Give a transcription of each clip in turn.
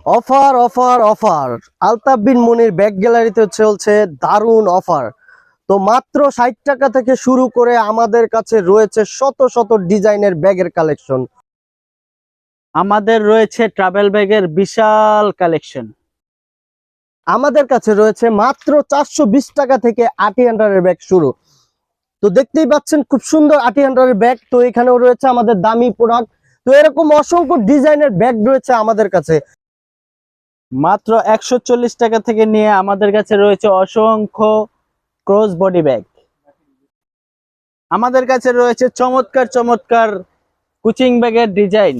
Offer offer offer. Altaf bin Munir bag গ্যালারিতে চলছে দারুণ অফার। তো মাত্র 60 টাকা থেকে শুরু করে আমাদের কাছে রয়েছে শত শত ডিজাইনের ব্যাগের কালেকশন। আমাদের রয়েছে ট্রাভেল ব্যাগের বিশাল কালেকশন। আমাদের কাছে রয়েছে মাত্র 420 টাকা থেকে আটি হান্ডারের ব্যাগ শুরু। তো দেখতেই পাচ্ছেন খুব সুন্দর আটি হান্ডারের ব্যাগ। তো এখানেও রয়েছে আমাদের দামি প্রোডাক্ট। তো এরকম অসংখ্য ডিজাইনের ব্যাগ রয়েছে আমাদের কাছে। মাত্র 140 টাকা থেকে নিয়ে আমাদের কাছে রয়েছে অসংখ্য ক্রস বডি ব্যাগ। আমাদের কাছে রয়েছে চমৎকার চমৎকার কুচিং ব্যাগের ডিজাইন।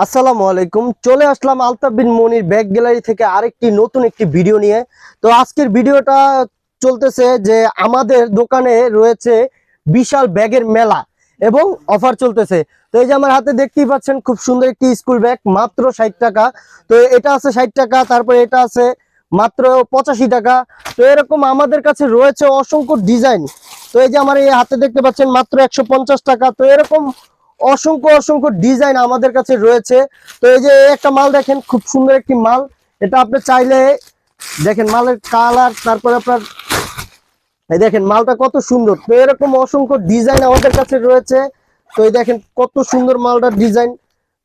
আসসালামু আলাইকুম, চলে আসলাম আলতাফ বিন মনির ব্যাগ গ্যালারি থেকে আরেকটি নতুন একটি ভিডিও নিয়ে। তো আজকের ভিডিওটা চলতেছে যে আমাদের দোকানে রয়েছে বিশাল ব্যাগের মেলা এবং অফার চলতেছে। তো এই যে আমার হাতে দেখতেই পাচ্ছেন খুব সুন্দর একটি স্কুল ব্যাগ, মাত্র 60 টাকা। তো এটা আছে 60 টাকা, তারপরে এটা আছে মাত্র 85 টাকা। তো এরকম আমাদের কাছে রয়েছে অসংখ্য ডিজাইন। তো এই যে আমার এই হাতে দেখতে পাচ্ছেন মাত্র 150 টাকা। তো এরকম অসংখ্য অসংখ্য ডিজাইন আমাদের কাছে রয়েছে। তো এই যে একটা মাল দেখেন, খুব সুন্দর একটি মাল। এটা আপনি চাইলে দেখেন মালের কালার, তারপরে আপনার এই দেখেন মালটা কত সুন্দর। তো এরকম অসংখ্য ডিজাইন আমাদের কাছে রয়েছে। তো এই দেখেন কত সুন্দর মালটার ডিজাইন।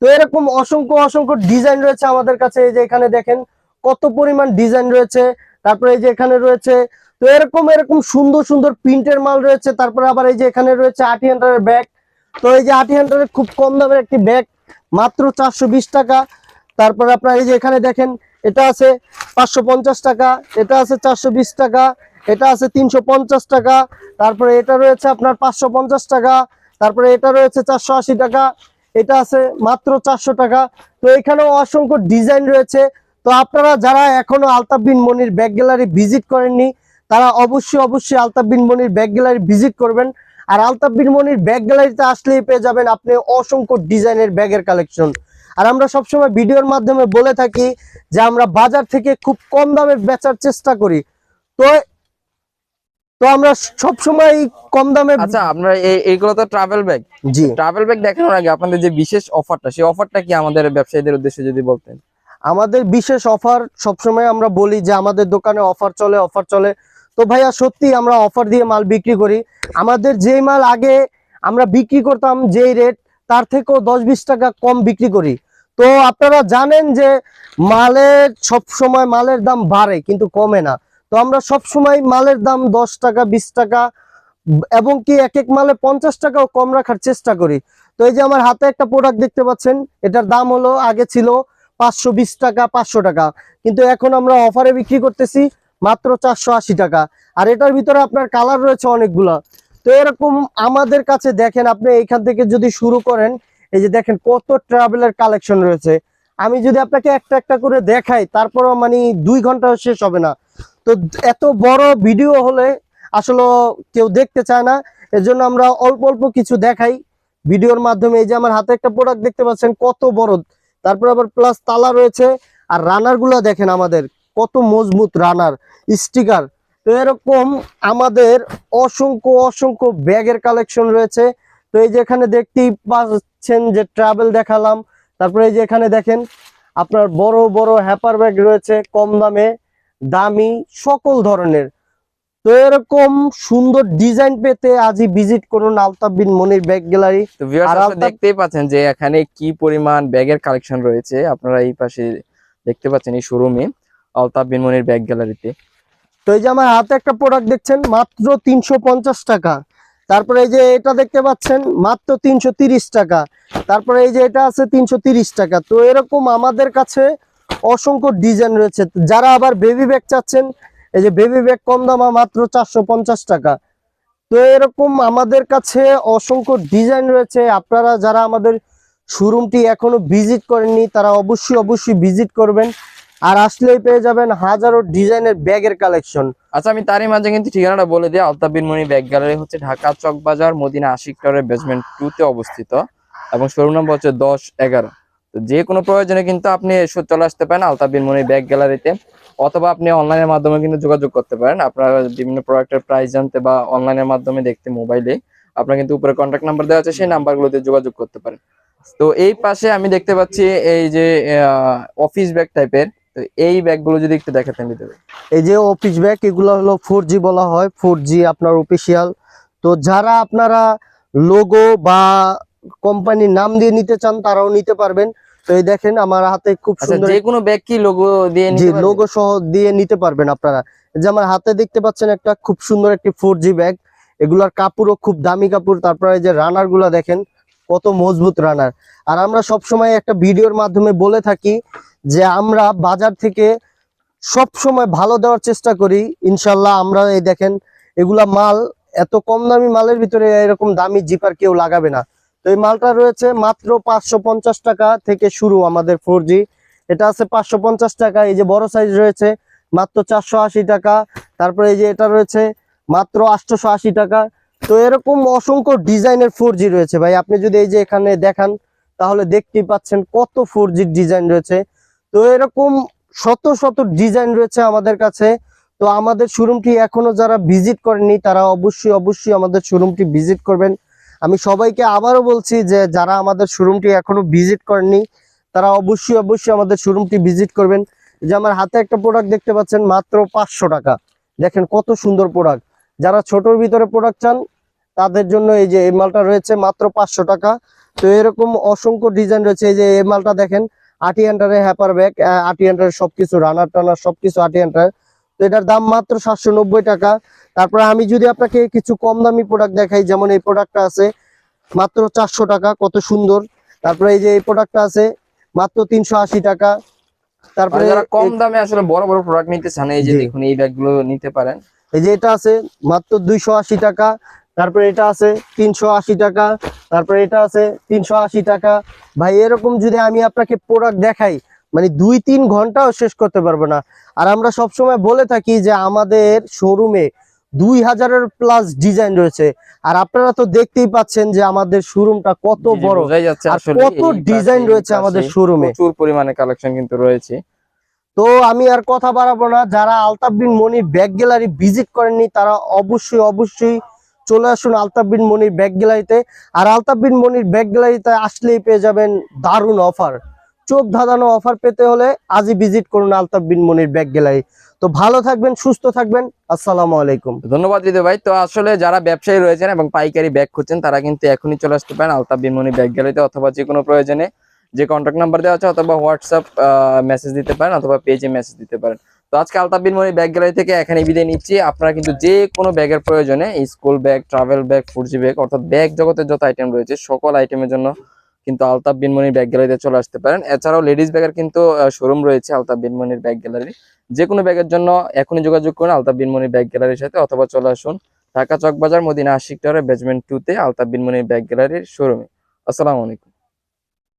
তো এরকম অসংখ্য অসংখ্য ডিজাইন রয়েছে আমাদের কাছে। এই যে এখানে দেখেন কত পরিমাণ ডিজাইন রয়েছে। তারপরে এই যে এখানে রয়েছে, তো এরকম এরকম সুন্দর সুন্দর প্রিন্টের মাল রয়েছে। তারপরে আবার এই যে এখানে রয়েছে আটি হান্ডারের ব্যাগ। তো এই যে আটি হান্ডারের খুব কম দামের একটি ব্যাগ, মাত্র 420 টাকা। তারপরে আপনার এই যে এখানে দেখেন এটা আছে 550 টাকা, এটা আছে 420 টাকা, এটা আছে 350 টাকা, তারপরে এটা রয়েছে আপনার 550 টাকা, তারপরে এটা রয়েছে 480 টাকা, এটা আছে মাত্র 400 টাকা। তো এখানেও অসংখ্য ডিজাইন রয়েছে। তো আপনারা যারা এখনো আলতাফ বিন মনির ব্যাগ গ্যালারি ভিজিট করেননি, তারা অবশ্যই অবশ্যই আলতাফ বিন মনির ব্যাগ গ্যালারি ভিজিট করবেন। আর আলতাফ বিন মনির ব্যাগ গ্যালারিতে আসলেই পেয়ে যাবেন আপনি অসংখ্য ডিজাইনের ব্যাগের কালেকশন। আর আমরা সবসময় ভিডিওর মাধ্যমে বলে থাকি যে আমরা বাজার থেকে খুব কম দামে বেচার চেষ্টা করি। তো তো আমরা সব সময় কম দামে। আচ্ছা, আমরা এইগুলো তো ট্রাভেল ব্যাগ। জি, ট্রাভেল ব্যাগ দেখানোর আগে আপনাদের যে বিশেষ অফারটা, সেই অফারটা কি আমাদের ব্যবসায়ীদের উদ্দেশ্যে যদি বলতেন। আমাদের বিশেষ অফার সবসময় আমরা বলি যে আমাদের দোকানে অফার চলে, অফার চলে। তো ভাইয়া সত্যি আমরা অফার দিয়ে মাল বিক্রি করি। আমাদের যেই মাল আগে আমরা বিক্রি করতাম যেই রেট, তার থেকেও 10-20 টাকা কম বিক্রি করি। তো আপনারা জানেন যে মালের সব সময় মালের দাম বাড়ে কিন্তু কমে না। তো আমরা সব সময় মালের দাম 10 টাকা 20 টাকা এবং কি এক এক মালে 50 টাকাও কম রাখার চেষ্টা করি। তো এই যে আমার হাতে একটা প্রোডাক্ট দেখতে পাচ্ছেন, এটার দাম হলো আগে ছিল 520 টাকা 500 টাকা, কিন্তু এখন আমরা অফারে বিক্রি করতেছি মাত্র 480 টাকা। আর এটার ভিতরে আপনার কালার রয়েছে অনেকগুলা। তো এরকম আমাদের কাছে দেখেন, আপনি এইখান থেকে যদি শুরু করেন, এই যে দেখেন কত ট্রাভেলের কালেকশন রয়েছে। আমি যদি আপনাকে একটা একটা করে দেখাই তারপরও মানে 2 ঘন্টা শেষ হবে না। তো এত বড় ভিডিও হলে আসলে কেউ দেখতে চায় না, এজন্য আমরা অল্প অল্প কিছু দেখাই ভিডিওর মাধ্যমে। এই যে আমার হাতে একটা প্রোডাক্ট দেখতে পাচ্ছেন কত বড়, তারপর আবার প্লাস তালা রয়েছে। আর রানার গুলা দেখেন আমাদের কত মজবুত রানার স্টিকার। তো এরকম আমাদের অসংখ্য অসংখ্য ব্যাগের কালেকশন রয়েছে। তো এই যে এখানে দেখতেই পাচ্ছেন যে ট্রাভেল দেখালাম। তারপরে এই যে এখানে দেখেন আপনার বড় বড় হ্যাপার ব্যাগ রয়েছে কম দামে, দামি সকল ধরনের। তো এরকম সুন্দর ডিজাইন পেতে আজই ভিজিট করুন আলতাফ বিন মনির ব্যাগ গ্যালারি। তো ভিউয়ার্স, আর আপনারা দেখতেই পাচ্ছেন যে এখানে কি পরিমাণ ব্যাগের কালেকশন রয়েছে। আপনারা এই পাশে দেখতে পাচ্ছেন এই শোরুমে আলতাফ বিন মনির ব্যাগ গ্যালারিতে। তো এই যে আমার হাতে একটা প্রোডাক্ট দেখছেন মাত্র 350 টাকা। তারপরে এই যে এটা দেখতে পাচ্ছেন মাত্র 330 টাকা। তারপরে এই যে এটা আছে 330 টাকা। তো এরকম আমাদের কাছে অসংখ্য ডিজাইন রয়েছে। যারা আবার বেবি ব্যাগ চাচ্ছেন, এই যে বেবি ব্যাগ কম দামা মাত্র 450 টাকা। তো এরকম আমাদের কাছে অসংখ্য ডিজাইন রয়েছে। আপনারা যারা আমাদের শোরুমটি এখনো ভিজিট করেননি, তারা অবশ্যই অবশ্যই ভিজিট করবেন। আর আসলেই পেয়ে যাবেন হাজারো ডিজাইনের ব্যাগের কালেকশন। আচ্ছা, আমি তারই মাঝে কিন্তু ঠিকানাটা বলে দিই। আলতাফ বিন মনির ব্যাগ গ্যালারি হচ্ছে ঢাকা চক বাজার মদিনা আশিক টাওয়ারের বেসমেন্ট 2 তে অবস্থিত এবং শোরুম নম্বর হচ্ছে 10-11। তো যে কোনো প্রয়োজনে কিন্তু আপনি চলে আসতে পারেন আলতাফ বিন মনির ব্যাগ গ্যালারিতে, অথবা আপনি অনলাইনের মাধ্যমে কিন্তু যোগাযোগ করতে পারেন। আপনারা বিভিন্ন প্রোডাক্টের প্রাইস জানতে বা অনলাইনের মাধ্যমে দেখতে মোবাইলে আপনারা কিন্তু উপরে কন্ট্যাক্ট নাম্বার দেওয়া আছে, সেই নাম্বারগুলোতে যোগাযোগ করতে পারেন। তো এই পাশে আমি দেখতে পাচ্ছি এই যে অফিস ব্যাগ টাইপের, তো এই ব্যাগগুলো যদি একটু দেখাতেন ভিতরে। এই যে অফিস ব্যাগ, এগুলো হলো 4G বলা হয়, 4G আপনার অফিসিয়াল। তো যারা আপনারা লোগো বা কোম্পানির নাম দিয়ে নিতে চান তারাও নিতে পারবেন। তো এই দেখেন আমার হাতে খুব আচ্ছা, সুন্দর, যে কোনো ব্যাগ কি লোগো দিয়ে জি নিতে পারবে? লোগো সহ দিয়ে নিতে পারবেন আপনারা। এই যে আমার হাতে দেখতে পাচ্ছেন একটা খুব সুন্দর একটি 4G ব্যাগ, এগুলার কাপড়ও খুব দামি কাপড়। তারপরে এই যে রানার গুলা দেখেন কত মজবুত রানার। আর আমরা সব সময় একটা ভিডিওর মাধ্যমে বলে থাকি যে আমরা বাজার থেকে সব সময় ভালো দেওয়ার চেষ্টা করি, ইনশাল্লাহ। আমরা এই দেখেন এগুলা মাল, এত কম দামি মালের ভিতরে এরকম দামি জিপার কেউ লাগাবে না। তো এই মালটা রয়েছে মাত্র 550 টাকা থেকে শুরু আমাদের 4G। এটা আছে 550 টাকা। এই যে বড় সাইজ রয়েছে মাত্র 480 টাকা। তারপরে এই যে এটা রয়েছে মাত্র 880 টাকা। তো এরকম অসংখ্য ডিজাইনের 4G রয়েছে ভাই। আপনি যদি এই যে এখানে দেখান তাহলে দেখতেই পাচ্ছেন কত 4G ডিজাইন রয়েছে। তো এরকম শত শত ডিজাইন রয়েছে আমাদের কাছে। তো আমাদের শোরুমটি এখনো যারা ভিজিট করেননি তারা অবশ্যই অবশ্যই আমাদের শোরুমটি ভিজিট করবেন। আমি সবাইকে আবারও বলছি যে যারা আমাদের শোরুমটি এখনো ভিজিট করেননি তারা অবশ্যই অবশ্যই আমাদের শোরুমটি ভিজিট করবেন। যে আমার হাতে একটা প্রোডাক্ট দেখতে পাচ্ছেন মাত্র 500 টাকা। দেখেন কত সুন্দর প্রোডাক্ট। যারা ছোটর ভিতরে প্রোডাক্ট চান তাদের জন্য এই যে এই মালটা রয়েছে মাত্র 500 টাকা। তো এরকম অসংখ্য ডিজাইন রয়েছে। এই যে এই মালটা দেখেন আটি হান্টারে হ্যাপার ব্যাগ, আটি হান্টারের সবকিছু রানার টানার সবকিছু আটি হান্টার। তো এটার দাম মাত্র 790 টাকা। তারপরে আমি যদি আপনাকে কিছু কম দামি প্রোডাক্ট দেখাই, যেমন এই প্রোডাক্টটা আছে মাত্র 400 টাকা, কত সুন্দর। তারপরে এই যে এই প্রোডাক্টটা আছে মাত্র 380 টাকা। তারপরে যারা কম দামে আসলে বড় বড় প্রোডাক্ট নিতে চান, এই যে জি। দেখুন এই ব্যাগগুলো নিতে পারেন। এই যে এটা আছে মাত্র 280 টাকা। তারপরে এটা আছে 380 টাকা। তারপরে এটা আছে 380 টাকা। ভাই এরকম যদি আমি আপনাকে প্রোডাক্ট দেখাই মানে 2-3 ঘন্টাও শেষ করতে পারবো না। আর আমরা সব সময় বলে থাকি যে আমাদের শোরুমে 2000-এর প্লাস ডিজাইন রয়েছে। আর আপনারা তো দেখতেই পাচ্ছেন যে আমাদের শোরুমটা কত জি, জি, বড় বোঝাই যাচ্ছে আর আসলে কত এই ডিজাইন পাশে, রয়েছে আমাদের শোরুমে। প্রচুর পরিমাণে কালেকশন কিন্তু রয়েছে। তো আমি আর কথা বাড়াবো না, যারা আলতাফ বিন মনির ব্যাগ গ্যালারি ভিজিট করেননি তারা অবশ্যই অবশ্যই চলে আসুন আলতাফ বিন মনির ব্যাগ গ্যালারিতে। আর আলতাফ বিন মনির ব্যাগ গ্যালারিতে আসলেই পেয়ে যাবেন দারুণ অফার। চোখ ধাঁধানো অফার পেতে হলে আজই ভিজিট করুন আলতাফ বিন মনির ব্যাগ গ্যালারি। তো ভালো থাকবেন, সুস্থ থাকবেন। আসসালামু আলাইকুম। ধন্যবাদ হৃদয় ভাই। তো আসলে যারা ব্যবসায়ী রয়েছেন এবং পাইকারি ব্যাগ খুঁজছেন তারা কিন্তু এখনই চলে আসতে পারেন আলতাফ বিন মনির ব্যাগ গ্যালারিতে, অথবা যে কোনো প্রয়োজনে যে কন্ট্যাক্ট নাম্বার দেওয়া আছে অথবা হোয়াটসঅ্যাপ মেসেজ দিতে পারেন অথবা পেজে মেসেজ দিতে পারেন। তো আজকে আলতাফ বিন মনির ব্যাগ গ্যালারি থেকে এখানে বিদায় নিচ্ছি। আপনারা কিন্তু যে কোনো ব্যাগের প্রয়োজনে school bag, travel bag, 4G bag অর্থাৎ ব্যাগ জগতের যত আইটেম রয়েছে সকল আইটেমের জন্য কিন্তু আলতাফ বিন মনির ব্যাগ গ্যালারিতে চলে আসতে পারেন। এছাড়াও লেডিস ব্যাগের কিন্তু শোরুম রয়েছে আলতাফ বিন মনির ব্যাগ গ্যালারি। যে কোনো ব্যাগের জন্য এখনই যোগাযোগ করুন আলতাফ বিন মনির ব্যাগ গ্যালারির সাথে, অথবা চলে আসুন ঢাকা চকবাজার মদিনা আশিক টাওয়ারের বেসমেন্ট 2 তে আলতাফ বিন মনির ব্যাগ গ্যালারির শোরুমে। আসসালামু আলাইকুম।